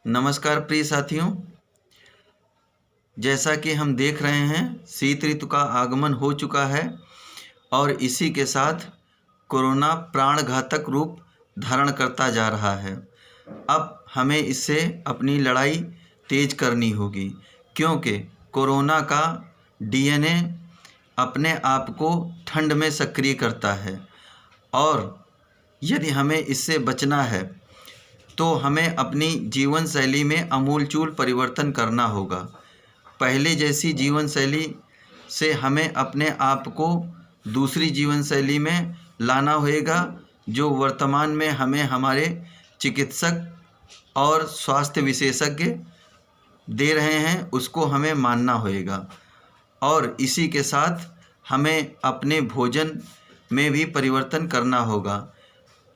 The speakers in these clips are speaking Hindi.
नमस्कार प्रिय साथियों, जैसा कि हम देख रहे हैं शीत ऋतु का आगमन हो चुका है और इसी के साथ कोरोना प्राणघातक रूप धारण करता जा रहा है। अब हमें इससे अपनी लड़ाई तेज करनी होगी क्योंकि कोरोना का डीएनए अपने आप को ठंड में सक्रिय करता है और यदि हमें इससे बचना है तो हमें अपनी जीवन शैली में आमूलचूल परिवर्तन करना होगा। पहले जैसी जीवन शैली से हमें अपने आप को दूसरी जीवन शैली में लाना होगा जो वर्तमान में हमें हमारे चिकित्सक और स्वास्थ्य विशेषज्ञ दे रहे हैं, उसको हमें मानना होगा। और इसी के साथ हमें अपने भोजन में भी परिवर्तन करना होगा।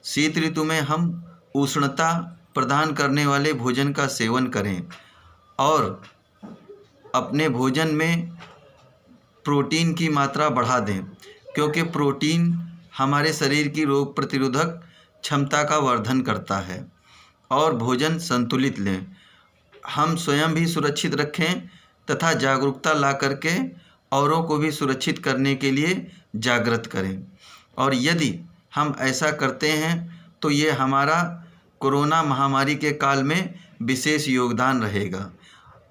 शीत ऋतु में हम उष्णता प्रदान करने वाले भोजन का सेवन करें और अपने भोजन में प्रोटीन की मात्रा बढ़ा दें क्योंकि प्रोटीन हमारे शरीर की रोग प्रतिरोधक क्षमता का वर्धन करता है। और भोजन संतुलित लें, हम स्वयं भी सुरक्षित रखें तथा जागरूकता ला करके औरों को भी सुरक्षित करने के लिए जागृत करें। और यदि हम ऐसा करते हैं तो ये हमारा कोरोना महामारी के काल में विशेष योगदान रहेगा।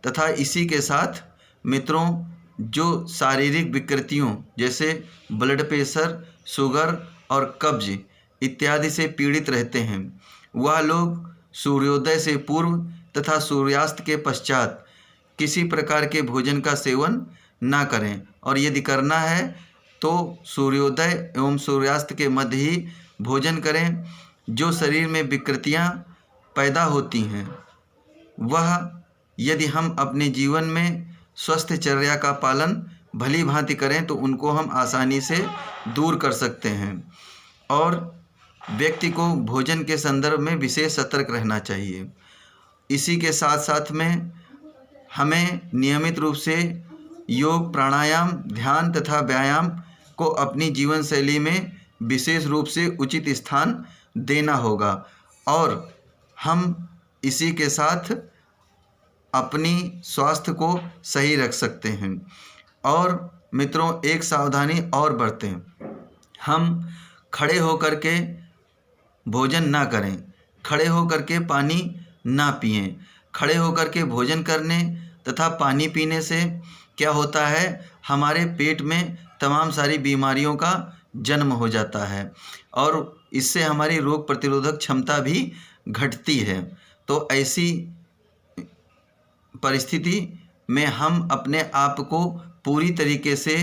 तथा इसी के साथ मित्रों, जो शारीरिक विकृतियों जैसे ब्लड प्रेशर, शुगर और कब्ज इत्यादि से पीड़ित रहते हैं, वह लोग सूर्योदय से पूर्व तथा सूर्यास्त के पश्चात किसी प्रकार के भोजन का सेवन ना करें और यदि करना है तो सूर्योदय एवं सूर्यास्त के मध्य ही भोजन करें। जो शरीर में विकृतियां पैदा होती हैं वह यदि हम अपने जीवन में स्वस्थचर्या का पालन भली भांति करें तो उनको हम आसानी से दूर कर सकते हैं। और व्यक्ति को भोजन के संदर्भ में विशेष सतर्क रहना चाहिए। इसी के साथ साथ में हमें नियमित रूप से योग, प्राणायाम, ध्यान तथा व्यायाम को अपनी जीवन शैली में विशेष रूप से उचित स्थान देना होगा। और हम इसी के साथ अपनी स्वास्थ्य को सही रख सकते हैं। और मित्रों, एक सावधानी और बरतें, हम खड़े होकर के भोजन ना करें, खड़े होकर के पानी ना पिएं। खड़े होकर के भोजन करने तथा पानी पीने से क्या होता है, हमारे पेट में तमाम सारी बीमारियों का जन्म हो जाता है और इससे हमारी रोग प्रतिरोधक क्षमता भी घटती है। तो ऐसी परिस्थिति में हम अपने आप को पूरी तरीके से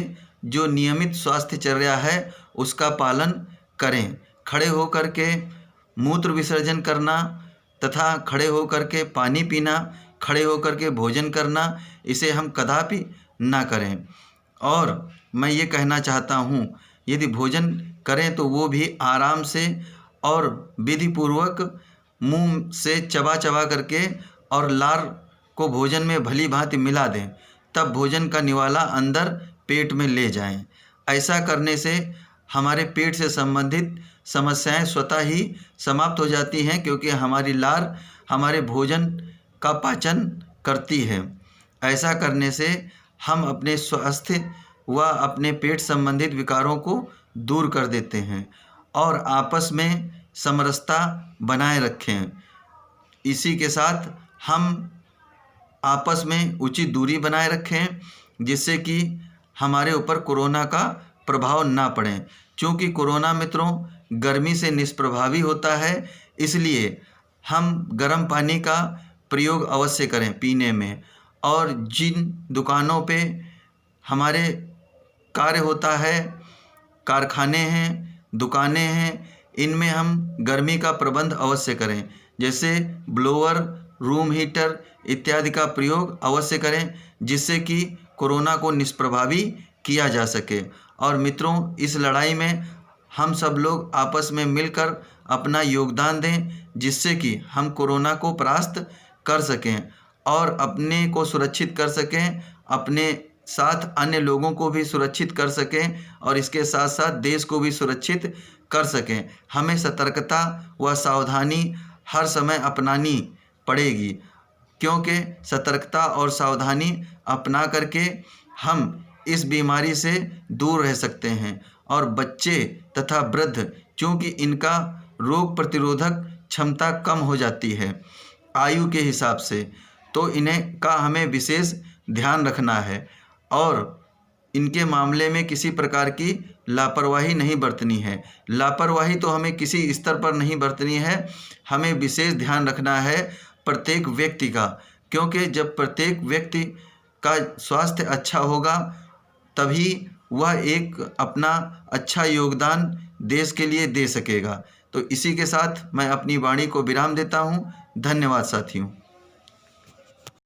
जो नियमित स्वास्थ्यचर्या है उसका पालन करें। खड़े होकर के मूत्र विसर्जन करना तथा खड़े होकर के पानी पीना, खड़े होकर के भोजन करना, इसे हम कदापि ना करें। और मैं ये कहना चाहता हूँ, यदि भोजन करें तो वो भी आराम से और विधि पूर्वक मुंह से चबा चबा करके और लार को भोजन में भली भांति मिला दें, तब भोजन का निवाला अंदर पेट में ले जाएं। ऐसा करने से हमारे पेट से संबंधित समस्याएं स्वतः ही समाप्त हो जाती हैं क्योंकि हमारी लार हमारे भोजन का पाचन करती है। ऐसा करने से हम अपने स्वास्थ्य व अपने पेट संबंधित विकारों को दूर कर देते हैं और आपस में समरसता बनाए रखें। इसी के साथ हम आपस में उचित दूरी बनाए रखें जिससे कि हमारे ऊपर कोरोना का प्रभाव ना पड़े। क्योंकि कोरोना मित्रों गर्मी से निष्प्रभावी होता है, इसलिए हम गर्म पानी का प्रयोग अवश्य करें पीने में। और जिन दुकानों पे हमारे कार्य होता है, कारखाने हैं, दुकानें हैं, इनमें हम गर्मी का प्रबंध अवश्य करें, जैसे ब्लोअर, रूम हीटर इत्यादि का प्रयोग अवश्य करें जिससे कि कोरोना को निष्प्रभावी किया जा सके। और मित्रों, इस लड़ाई में हम सब लोग आपस में मिलकर अपना योगदान दें जिससे कि हम कोरोना को परास्त कर सकें और अपने को सुरक्षित कर सकें, अपने साथ अन्य लोगों को भी सुरक्षित कर सकें और इसके साथ साथ देश को भी सुरक्षित कर सकें। हमें सतर्कता व सावधानी हर समय अपनानी पड़ेगी क्योंकि सतर्कता और सावधानी अपना करके हम इस बीमारी से दूर रह सकते हैं। और बच्चे तथा वृद्ध, चूँकि इनका रोग प्रतिरोधक क्षमता कम हो जाती है आयु के हिसाब से, तो इन्हें का हमें विशेष ध्यान रखना है और इनके मामले में किसी प्रकार की लापरवाही नहीं बरतनी है। लापरवाही तो हमें किसी स्तर पर नहीं बरतनी है, हमें विशेष ध्यान रखना है प्रत्येक व्यक्ति का, क्योंकि जब प्रत्येक व्यक्ति का स्वास्थ्य अच्छा होगा तभी वह एक अपना अच्छा योगदान देश के लिए दे सकेगा। तो इसी के साथ मैं अपनी वाणी को विराम देता हूँ। धन्यवाद साथियों।